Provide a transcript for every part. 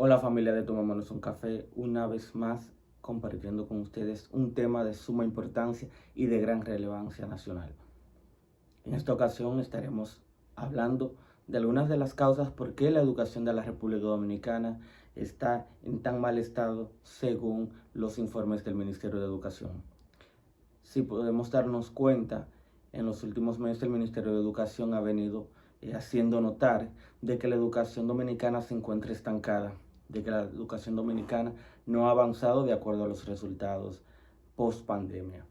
Hola familia de Tomémonos un Café, una vez más compartiendo con ustedes un tema de suma importancia y de gran relevancia nacional. En esta ocasión estaremos hablando de algunas de las causas por qué la educación de la República Dominicana está en tan mal estado según los informes del Ministerio de Educación. Si podemos darnos cuenta, en los últimos meses el Ministerio de Educación ha venido haciendo notar de que la educación dominicana se encuentra estancada, de que la educación dominicana no ha avanzado de acuerdo a los resultados post pandemia.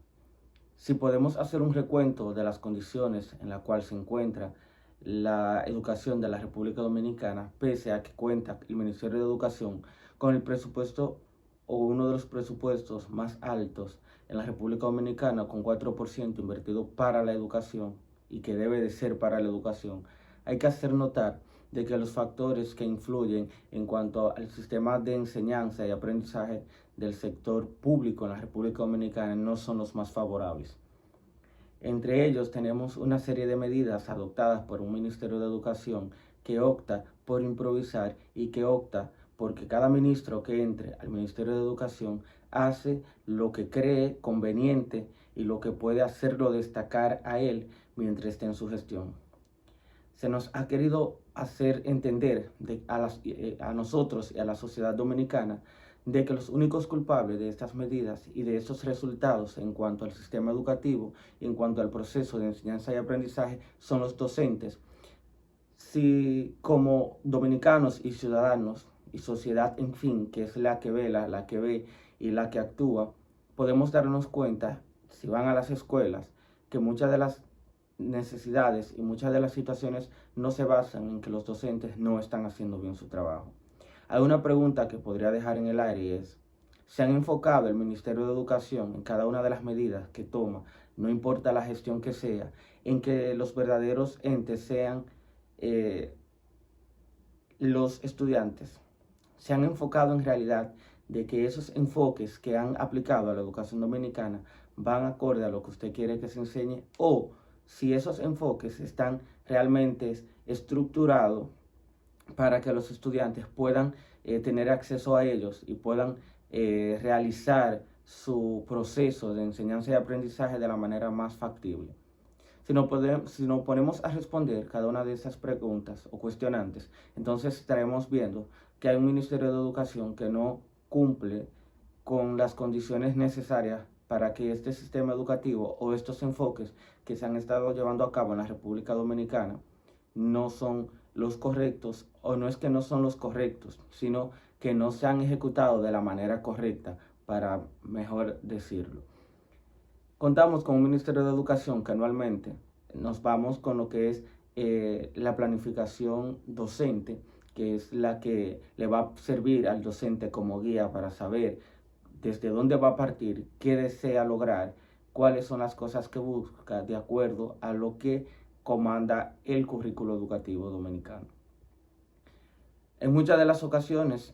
Si podemos hacer un recuento de las condiciones en las cuales se encuentra la educación de la República Dominicana, pese a que cuenta el Ministerio de Educación con el presupuesto o uno de los presupuestos más altos en la República Dominicana, con 4% invertido para la educación y que debe de ser para la educación, hay que hacer notar de que los factores que influyen en cuanto al sistema de enseñanza y aprendizaje del sector público en la República Dominicana no son los más favorables. Entre ellos tenemos una serie de medidas adoptadas por un Ministerio de Educación que opta por improvisar y que opta porque cada ministro que entre al Ministerio de Educación hace lo que cree conveniente y lo que puede hacerlo destacar a él mientras esté en su gestión. Se nos ha querido hacer entender a nosotros y a la sociedad dominicana de que los únicos culpables de estas medidas y de estos resultados en cuanto al sistema educativo y en cuanto al proceso de enseñanza y aprendizaje son los docentes. Si como dominicanos y ciudadanos y sociedad, en fin, que es la que vela, la que ve y la que actúa, podemos darnos cuenta, si van a las escuelas, que muchas de las necesidades y muchas de las situaciones no se basan en que los docentes no están haciendo bien su trabajo. Hay una pregunta que podría dejar en el aire y es, ¿se han enfocado el Ministerio de Educación en cada una de las medidas que toma, no importa la gestión que sea, en que los verdaderos entes sean los estudiantes? ¿Se han enfocado en realidad de que esos enfoques que han aplicado a la educación dominicana van acorde a lo que usted quiere que se enseñe? ¿O si esos enfoques están realmente estructurados para que los estudiantes puedan tener acceso a ellos y puedan realizar su proceso de enseñanza y aprendizaje de la manera más factible? Si nos ponemos a responder cada una de esas preguntas o cuestionantes, entonces estaremos viendo que hay un Ministerio de Educación que no cumple con las condiciones necesarias para que este sistema educativo o estos enfoques que se han estado llevando a cabo en la República Dominicana no son los correctos, o no es que no son los correctos, sino que no se han ejecutado de la manera correcta, para mejor decirlo. Contamos con un Ministerio de Educación que anualmente nos vamos con lo que es la planificación docente, que es la que le va a servir al docente como guía para saber desde dónde va a partir, qué desea lograr, cuáles son las cosas que busca de acuerdo a lo que comanda el currículo educativo dominicano. En muchas de las ocasiones,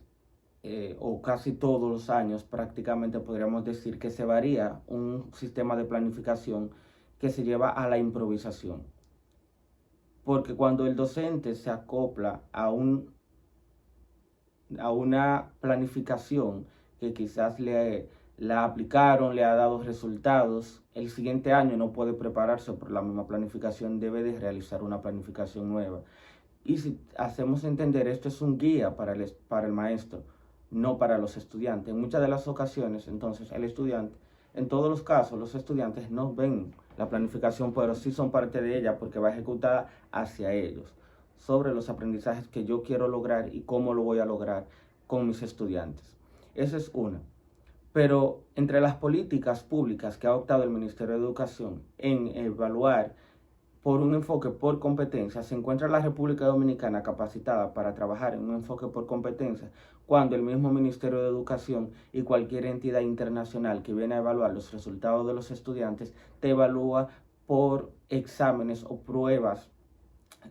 o casi todos los años, prácticamente podríamos decir que se varía un sistema de planificación que se lleva a la improvisación. Porque cuando el docente se acopla a una planificación que quizás la aplicaron, le ha dado resultados, el siguiente año no puede prepararse por la misma planificación, debe de realizar una planificación nueva. Y si hacemos entender, esto es un guía para el maestro, no para los estudiantes. En muchas de las ocasiones, entonces, el estudiante, en todos los casos, los estudiantes no ven la planificación, pero sí son parte de ella porque va ejecutada hacia ellos, sobre los aprendizajes que yo quiero lograr y cómo lo voy a lograr con mis estudiantes. Esa es una. Pero entre las políticas públicas que ha optado el Ministerio de Educación en evaluar por un enfoque por competencia, se encuentra la República Dominicana capacitada para trabajar en un enfoque por competencia, cuando el mismo Ministerio de Educación y cualquier entidad internacional que viene a evaluar los resultados de los estudiantes te evalúa por exámenes o pruebas,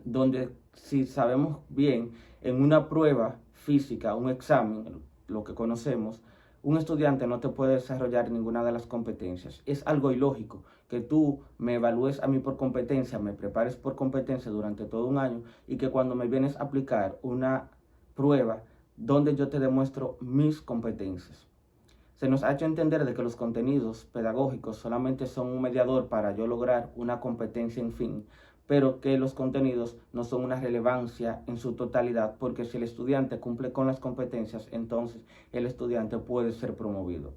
donde si sabemos bien, en una prueba física, un examen, lo que conocemos, un estudiante no te puede desarrollar ninguna de las competencias. Es algo ilógico que tú me evalúes a mí por competencia, me prepares por competencia durante todo un año y que cuando me vienes a aplicar una prueba donde yo te demuestro mis competencias. Se nos ha hecho entender de que los contenidos pedagógicos solamente son un mediador para yo lograr una competencia en fin, pero que los contenidos no son una relevancia en su totalidad, porque si el estudiante cumple con las competencias, entonces el estudiante puede ser promovido.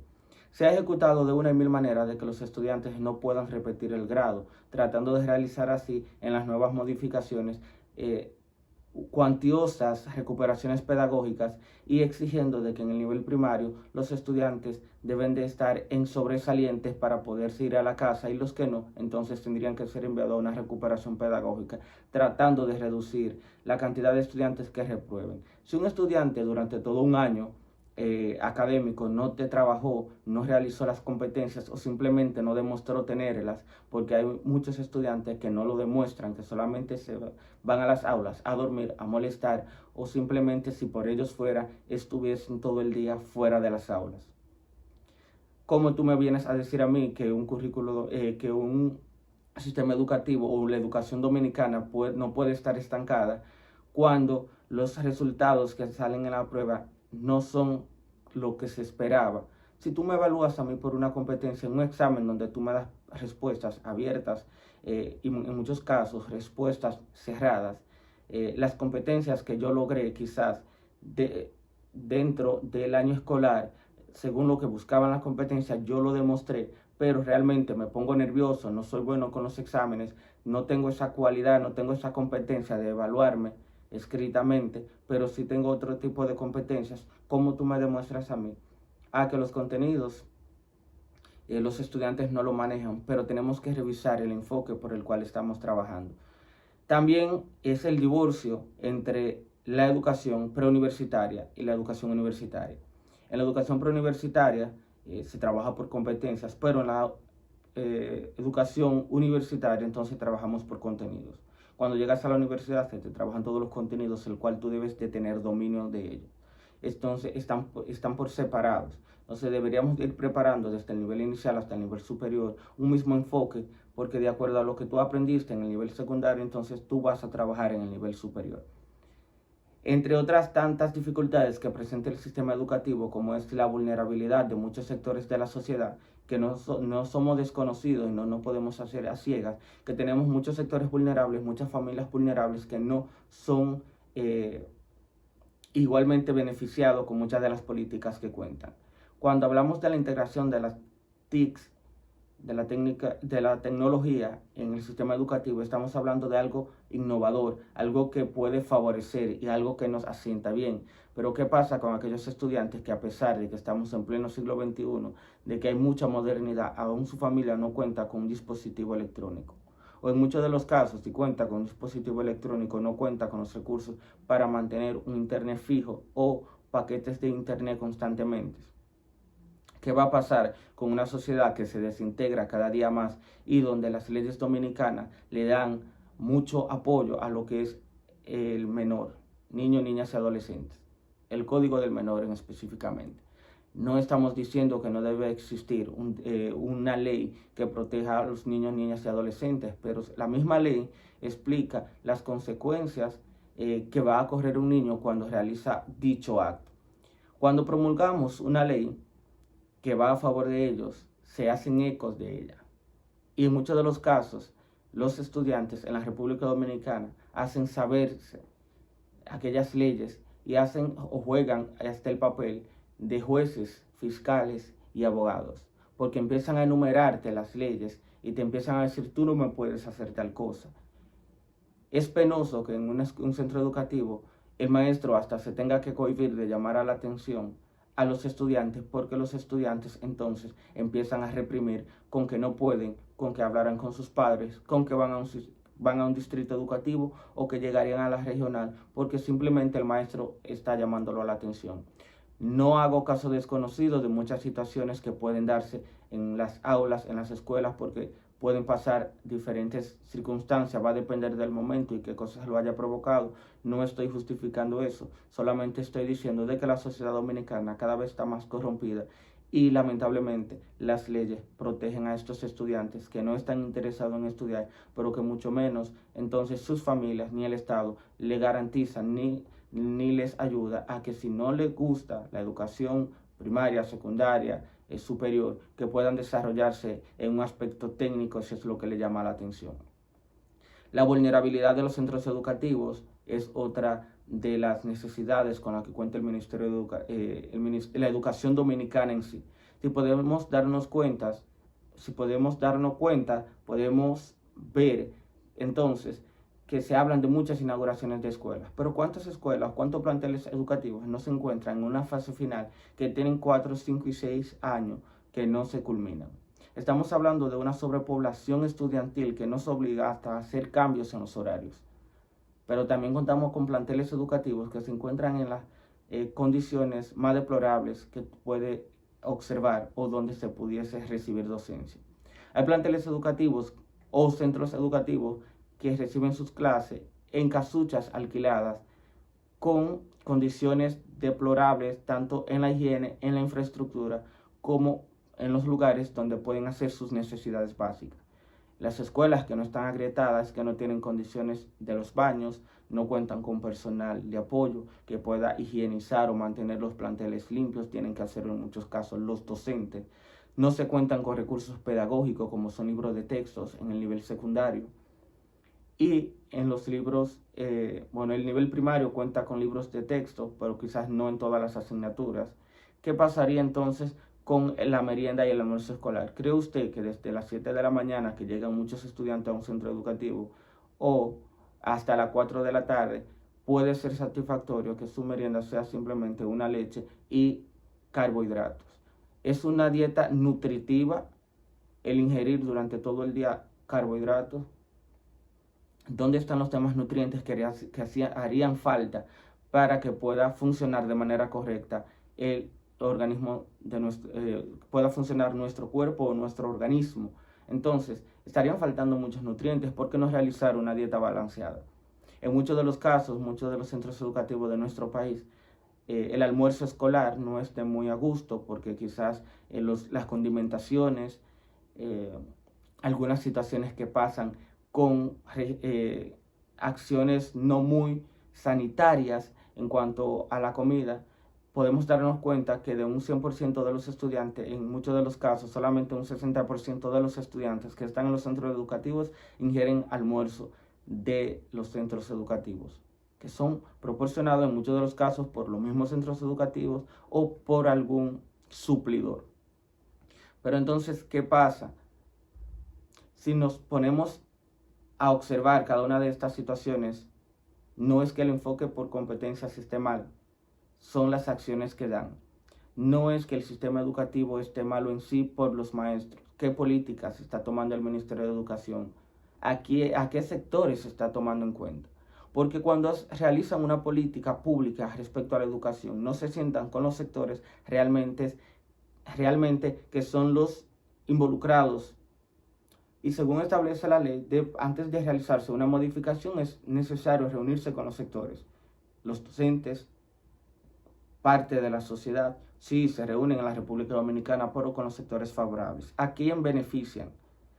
Se ha ejecutado de una y mil maneras de que los estudiantes no puedan repetir el grado, tratando de realizar así en las nuevas modificaciones cuantiosas recuperaciones pedagógicas y exigiendo de que en el nivel primario los estudiantes deben de estar en sobresalientes para poderse ir a la casa, y los que no, entonces tendrían que ser enviados a una recuperación pedagógica, tratando de reducir la cantidad de estudiantes que reprueben. Si un estudiante durante todo un año académico no te trabajó, no realizó las competencias o simplemente no demostró tenerlas, porque hay muchos estudiantes que no lo demuestran, que solamente se van a las aulas a dormir, a molestar, o simplemente si por ellos fuera, estuviesen todo el día fuera de las aulas. ¿Cómo tú me vienes a decir a mí que un currículo, que un sistema educativo o la educación dominicana no puede estar estancada cuando los resultados que salen en la prueba no son lo que se esperaba? Si tú me evalúas a mí por una competencia en un examen donde tú me das respuestas abiertas y en muchos casos respuestas cerradas, las competencias que yo logré quizás dentro del año escolar, según lo que buscaban las competencias, yo lo demostré, pero realmente me pongo nervioso, no soy bueno con los exámenes, no tengo esa cualidad, no tengo esa competencia de evaluarme escritamente, pero sí tengo otro tipo de competencias. ¿Cómo tú me demuestras a mí? Que los contenidos los estudiantes no lo manejan, pero tenemos que revisar el enfoque por el cual estamos trabajando. También es el divorcio entre la educación preuniversitaria y la educación universitaria. En la educación preuniversitaria se trabaja por competencias, pero en la educación universitaria entonces trabajamos por contenidos. Cuando llegas a la universidad se te trabajan todos los contenidos, el cual tú debes de tener dominio de ellos. Entonces están por separados. Entonces deberíamos ir preparando desde el nivel inicial hasta el nivel superior un mismo enfoque, porque de acuerdo a lo que tú aprendiste en el nivel secundario, entonces tú vas a trabajar en el nivel superior. Entre otras tantas dificultades que presenta el sistema educativo, como es la vulnerabilidad de muchos sectores de la sociedad, que no somos desconocidos y no podemos hacer a ciegas, que tenemos muchos sectores vulnerables, muchas familias vulnerables que no son igualmente beneficiados con muchas de las políticas que cuentan. Cuando hablamos de la integración de las TICs, de la tecnología en el sistema educativo, estamos hablando de algo innovador, algo que puede favorecer y algo que nos asienta bien. Pero ¿qué pasa con aquellos estudiantes que, a pesar de que estamos en pleno siglo XXI, de que hay mucha modernidad, aún su familia no cuenta con un dispositivo electrónico? O en muchos de los casos, si cuenta con un dispositivo electrónico, no cuenta con los recursos para mantener un internet fijo o paquetes de internet constantemente. ¿Qué va a pasar con una sociedad que se desintegra cada día más y donde las leyes dominicanas le dan mucho apoyo a lo que es el menor, niños, niñas y adolescentes? El código del menor en específicamente. No estamos diciendo que no debe existir una ley que proteja a los niños, niñas y adolescentes, pero la misma ley explica las consecuencias que va a correr un niño cuando realiza dicho acto. Cuando promulgamos una ley que va a favor de ellos, se hacen ecos de ella. Y en muchos de los casos, los estudiantes en la República Dominicana hacen saberse aquellas leyes y hacen o juegan hasta el papel de jueces, fiscales y abogados, porque empiezan a enumerarte las leyes y te empiezan a decir: tú no me puedes hacer tal cosa. Es penoso que en un centro educativo el maestro hasta se tenga que cohibir de llamar a la atención a los estudiantes, porque los estudiantes entonces empiezan a reprimir con que no pueden, con que hablarán con sus padres, con que van a un distrito educativo o que llegarían a la regional, porque simplemente el maestro está llamándolo a la atención. No hago caso desconocido de muchas situaciones que pueden darse en las aulas, en las escuelas, porque pueden pasar diferentes circunstancias, va a depender del momento y qué cosas lo haya provocado. No estoy justificando eso, solamente estoy diciendo de que la sociedad dominicana cada vez está más corrompida y lamentablemente las leyes protegen a estos estudiantes que no están interesados en estudiar, pero que mucho menos entonces sus familias ni el Estado le garantizan ni ni les ayuda a que si no les gusta la educación primaria, secundaria, superior, que puedan desarrollarse en un aspecto técnico, eso es lo que le llama la atención. La vulnerabilidad de los centros educativos es otra de las necesidades con las que cuenta el Ministerio de la Educación Dominicana en sí. Si podemos darnos cuenta, podemos ver entonces que se hablan de muchas inauguraciones de escuelas, pero ¿cuántas escuelas, cuántos planteles educativos no se encuentran en una fase final que tienen 4, 5 y 6 años que no se culminan? Estamos hablando de una sobrepoblación estudiantil que nos obliga hasta a hacer cambios en los horarios. Pero también contamos con planteles educativos que se encuentran en las condiciones más deplorables que puede observar o donde se pudiese recibir docencia. Hay planteles educativos o centros educativos que reciben sus clases en casuchas alquiladas con condiciones deplorables tanto en la higiene, en la infraestructura, como en los lugares donde pueden hacer sus necesidades básicas. Las escuelas que no están agrietadas, que no tienen condiciones de los baños, no cuentan con personal de apoyo que pueda higienizar o mantener los planteles limpios, tienen que hacerlo en muchos casos los docentes. No se cuentan con recursos pedagógicos como son libros de textos en el nivel secundario. Y en los libros, el nivel primario cuenta con libros de texto, pero quizás no en todas las asignaturas. ¿Qué pasaría entonces con la merienda y el almuerzo escolar? ¿Cree usted que desde las 7 de la mañana que llegan muchos estudiantes a un centro educativo o hasta las 4 de la tarde puede ser satisfactorio que su merienda sea simplemente una leche y carbohidratos? ¿Es una dieta nutritiva el ingerir durante todo el día carbohidratos? ¿Dónde están los demás nutrientes que harían falta para que pueda funcionar de manera correcta el organismo pueda funcionar nuestro cuerpo o nuestro organismo? Entonces, estarían faltando muchos nutrientes. ¿Por qué no realizar una dieta balanceada? En muchos de los casos, muchos de los centros educativos de nuestro país, el almuerzo escolar no esté muy a gusto porque quizás las condimentaciones, algunas situaciones que pasan con acciones no muy sanitarias en cuanto a la comida, podemos darnos cuenta que de un 100% de los estudiantes, en muchos de los casos, solamente un 60% de los estudiantes que están en los centros educativos ingieren almuerzo de los centros educativos, que son proporcionados en muchos de los casos por los mismos centros educativos o por algún suplidor. Pero entonces, ¿qué pasa? Si nos ponemos a observar cada una de estas situaciones, no es que el enfoque por competencias esté mal, son las acciones que dan. No es que el sistema educativo esté malo en sí por los maestros. ¿Qué políticas está tomando el Ministerio de Educación? ¿A qué sectores se está tomando en cuenta? Porque cuando realizan una política pública respecto a la educación, no se sientan con los sectores realmente que son los involucrados. Y según establece la ley, antes de realizarse una modificación es necesario reunirse con los sectores. Los docentes, parte de la sociedad, sí se reúnen en la República Dominicana, pero con los sectores favorables. ¿A quién benefician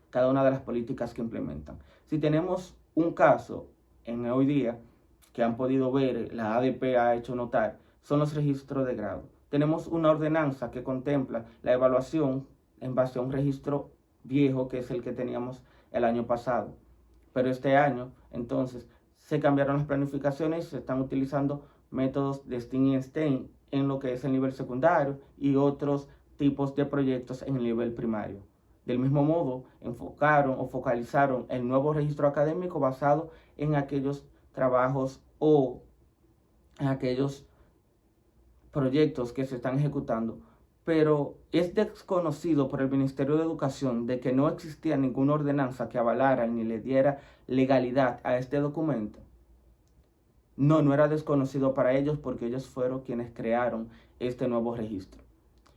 cada una de las políticas que implementan? Si tenemos un caso en hoy día que han podido ver, la ADP ha hecho notar, son los registros de grado. Tenemos una ordenanza que contempla la evaluación en base a un registro viejo que es el que teníamos el año pasado. Pero este año, entonces, se cambiaron las planificaciones y se están utilizando métodos de Stein en lo que es el nivel secundario y otros tipos de proyectos en el nivel primario. Del mismo modo, enfocaron o focalizaron el nuevo registro académico basado en aquellos trabajos o en aquellos proyectos que se están ejecutando, pero es desconocido por el Ministerio de Educación de que no existía ninguna ordenanza que avalara ni le diera legalidad a este documento. No era desconocido para ellos porque ellos fueron quienes crearon este nuevo registro.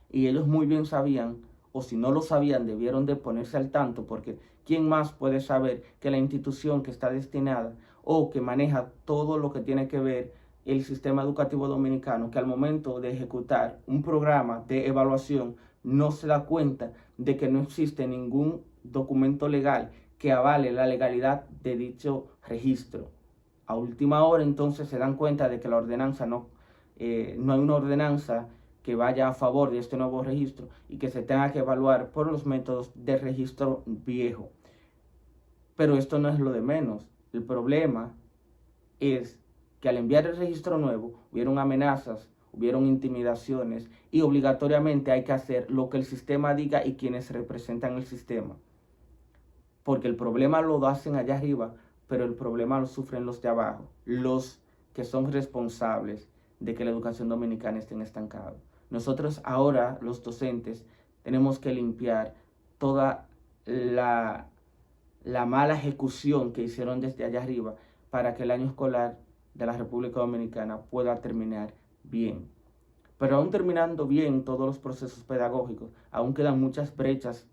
Y ellos muy bien sabían, o si no lo sabían, debieron de ponerse al tanto, porque ¿quién más puede saber que la institución que está destinada o que maneja todo lo que tiene que ver el sistema educativo dominicano, que al momento de ejecutar un programa de evaluación no se da cuenta de que no existe ningún documento legal que avale la legalidad de dicho registro? A última hora entonces se dan cuenta de que la ordenanza no hay una ordenanza que vaya a favor de este nuevo registro y que se tenga que evaluar por los métodos de registro viejo. Pero esto no es lo de menos. El problema es que al enviar el registro nuevo hubieron amenazas, hubieron intimidaciones y obligatoriamente hay que hacer lo que el sistema diga y quienes representan el sistema. Porque el problema lo hacen allá arriba, pero el problema lo sufren los de abajo, los que son responsables de que la educación dominicana esté estancada. Nosotros ahora, los docentes, tenemos que limpiar toda la mala ejecución que hicieron desde allá arriba para que el año escolar de la República Dominicana pueda terminar bien. Pero aún terminando bien todos los procesos pedagógicos, aún quedan muchas brechas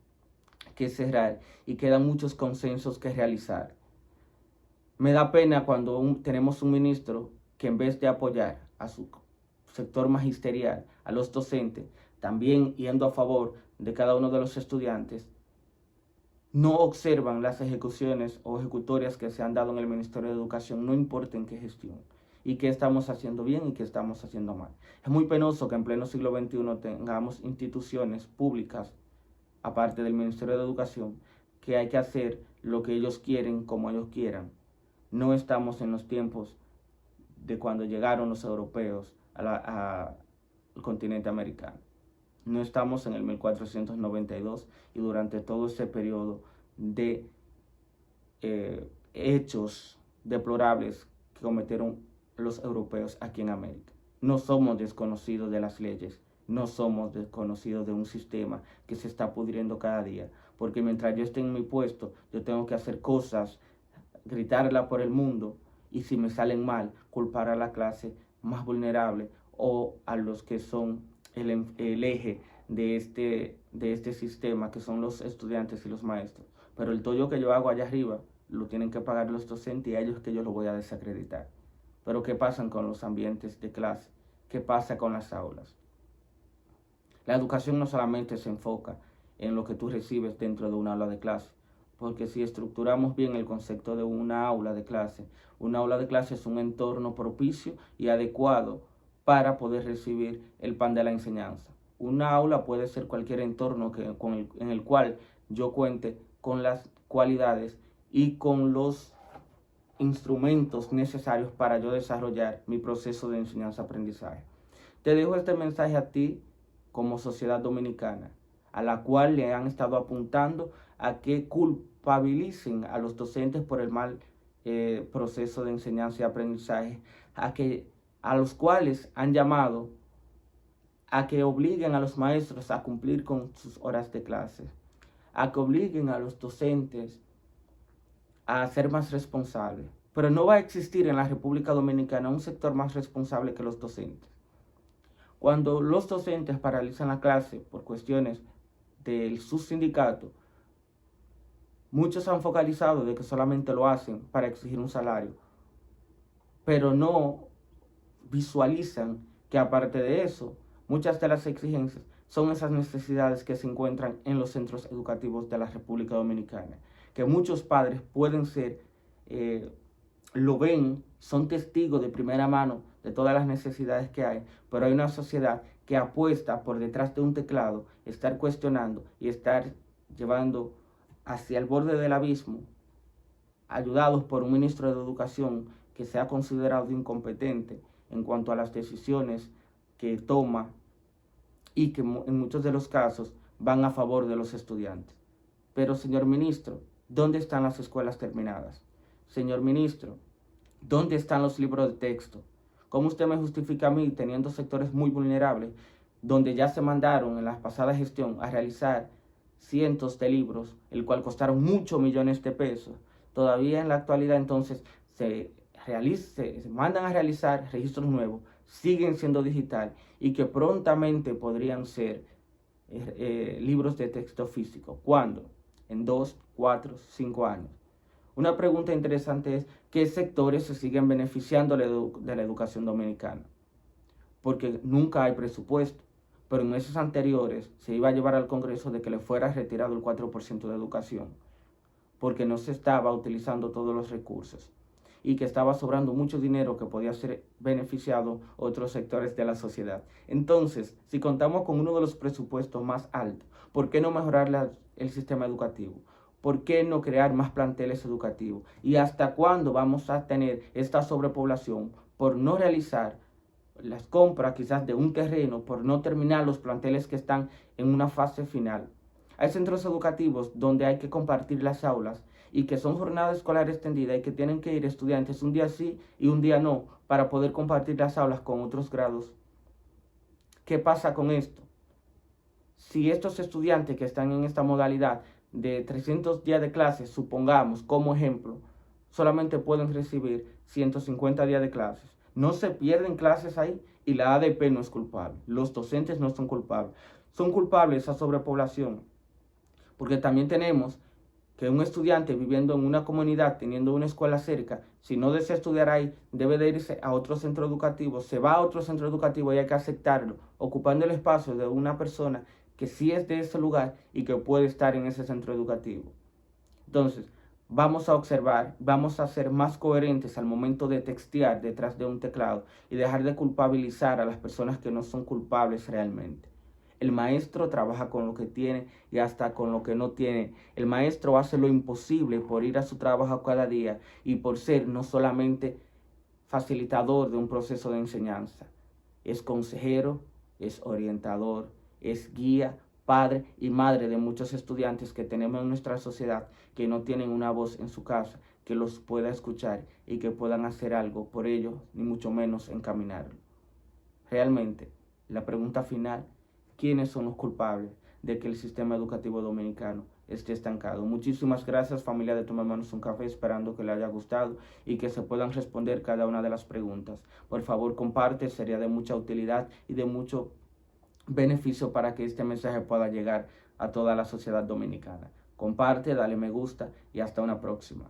que cerrar y quedan muchos consensos que realizar. Me da pena cuando tenemos un ministro que en vez de apoyar a su sector magisterial, a los docentes, también yendo a favor de cada uno de los estudiantes, no observan las ejecuciones o ejecutorias que se han dado en el Ministerio de Educación, no importa en qué gestión, y qué estamos haciendo bien y qué estamos haciendo mal. Es muy penoso que en pleno siglo XXI tengamos instituciones públicas, aparte del Ministerio de Educación, que hay que hacer lo que ellos quieren, como ellos quieran. No estamos en los tiempos de cuando llegaron los europeos al continente americano. No estamos en el 1492 y durante todo ese periodo de hechos deplorables que cometieron los europeos aquí en América. No somos desconocidos de las leyes, no somos desconocidos de un sistema que se está pudriendo cada día, porque mientras yo esté en mi puesto, yo tengo que hacer cosas, gritarla por el mundo, y si me salen mal, culpar a la clase más vulnerable o a los que son el eje de este sistema, que son los estudiantes y los maestros. Pero el tollo que yo hago allá arriba lo tienen que pagar los docentes y a ellos que yo lo voy a desacreditar. Pero ¿qué pasa con los ambientes de clase? ¿Qué pasa con las aulas? La educación no solamente se enfoca en lo que tú recibes dentro de una aula de clase, porque si estructuramos bien el concepto de una aula de clase es un entorno propicio y adecuado para poder recibir el pan de la enseñanza. Una aula puede ser cualquier entorno en el cual yo cuente con las cualidades y con los instrumentos necesarios para yo desarrollar mi proceso de enseñanza-aprendizaje. Te dejo este mensaje a ti como sociedad dominicana, a la cual le han estado apuntando a que culpabilicen a los docentes por el mal proceso de enseñanza y aprendizaje, a los cuales han llamado a que obliguen a los maestros a cumplir con sus horas de clase, a que obliguen a los docentes a ser más responsables. Pero no va a existir en la República Dominicana un sector más responsable que los docentes. Cuando los docentes paralizan la clase por cuestiones de su sindicato, muchos han focalizado de que solamente lo hacen para exigir un salario, pero no visualizan que aparte de eso, muchas de las exigencias son esas necesidades que se encuentran en los centros educativos de la República Dominicana, que muchos padres pueden ser, lo ven, son testigos de primera mano de todas las necesidades que hay, pero hay una sociedad que apuesta por detrás de un teclado, estar cuestionando y estar llevando hacia el borde del abismo, ayudados por un ministro de Educación que se ha considerado incompetente en cuanto a las decisiones que toma y que en muchos de los casos van a favor de los estudiantes. Pero, señor ministro, ¿dónde están las escuelas terminadas? Señor ministro, ¿dónde están los libros de texto? ¿Cómo usted me justifica a mí, teniendo sectores muy vulnerables, donde ya se mandaron en la pasada gestión a realizar cientos de libros, el cual costaron muchos millones de pesos? Todavía en la actualidad entonces se mandan a realizar registros nuevos, siguen siendo digital y que prontamente podrían ser libros de texto físico. ¿Cuándo? En 2, 4, 5 años. Una pregunta interesante es, ¿qué sectores se siguen beneficiando de la educación dominicana? Porque nunca hay presupuesto, pero en meses anteriores se iba a llevar al Congreso de que le fuera retirado el 4% de educación, porque no se estaba utilizando todos los recursos. y que estaba sobrando mucho dinero que podía ser beneficiado otros sectores de la sociedad. Entonces, si contamos con uno de los presupuestos más altos, ¿por qué no mejorar el sistema educativo? ¿Por qué no crear más planteles educativos? ¿Y hasta cuándo vamos a tener esta sobrepoblación por no realizar las compras quizás de un terreno, por no terminar los planteles que están en una fase final? Hay centros educativos donde hay que compartir las aulas y que son jornada escolar extendida y que tienen que ir estudiantes un día sí y un día no para poder compartir las aulas con otros grados. ¿Qué pasa con esto? Si estos estudiantes que están en esta modalidad de 300 días de clases, supongamos como ejemplo, solamente pueden recibir 150 días de clases, no se pierden clases ahí y la ADP no es culpable, los docentes no son culpables, son culpables esa sobrepoblación, porque también tenemos que un estudiante viviendo en una comunidad, teniendo una escuela cerca, si no desea estudiar ahí, debe de irse a otro centro educativo, se va a otro centro educativo y hay que aceptarlo, ocupando el espacio de una persona que sí es de ese lugar y que puede estar en ese centro educativo. Entonces, vamos a observar, vamos a ser más coherentes al momento de textear detrás de un teclado y dejar de culpabilizar a las personas que no son culpables realmente. El maestro trabaja con lo que tiene y hasta con lo que no tiene. El maestro hace lo imposible por ir a su trabajo cada día y por ser no solamente facilitador de un proceso de enseñanza. Es consejero, es orientador, es guía, padre y madre de muchos estudiantes que tenemos en nuestra sociedad que no tienen una voz en su casa que los pueda escuchar y que puedan hacer algo por ellos, ni mucho menos encaminarlo. Realmente, la pregunta final: ¿quiénes son los culpables de que el sistema educativo dominicano esté estancado? Muchísimas gracias, familia de Tomémonos un Café, esperando que les haya gustado y que se puedan responder cada una de las preguntas. Por favor, comparte, sería de mucha utilidad y de mucho beneficio para que este mensaje pueda llegar a toda la sociedad dominicana. Comparte, dale me gusta y hasta una próxima.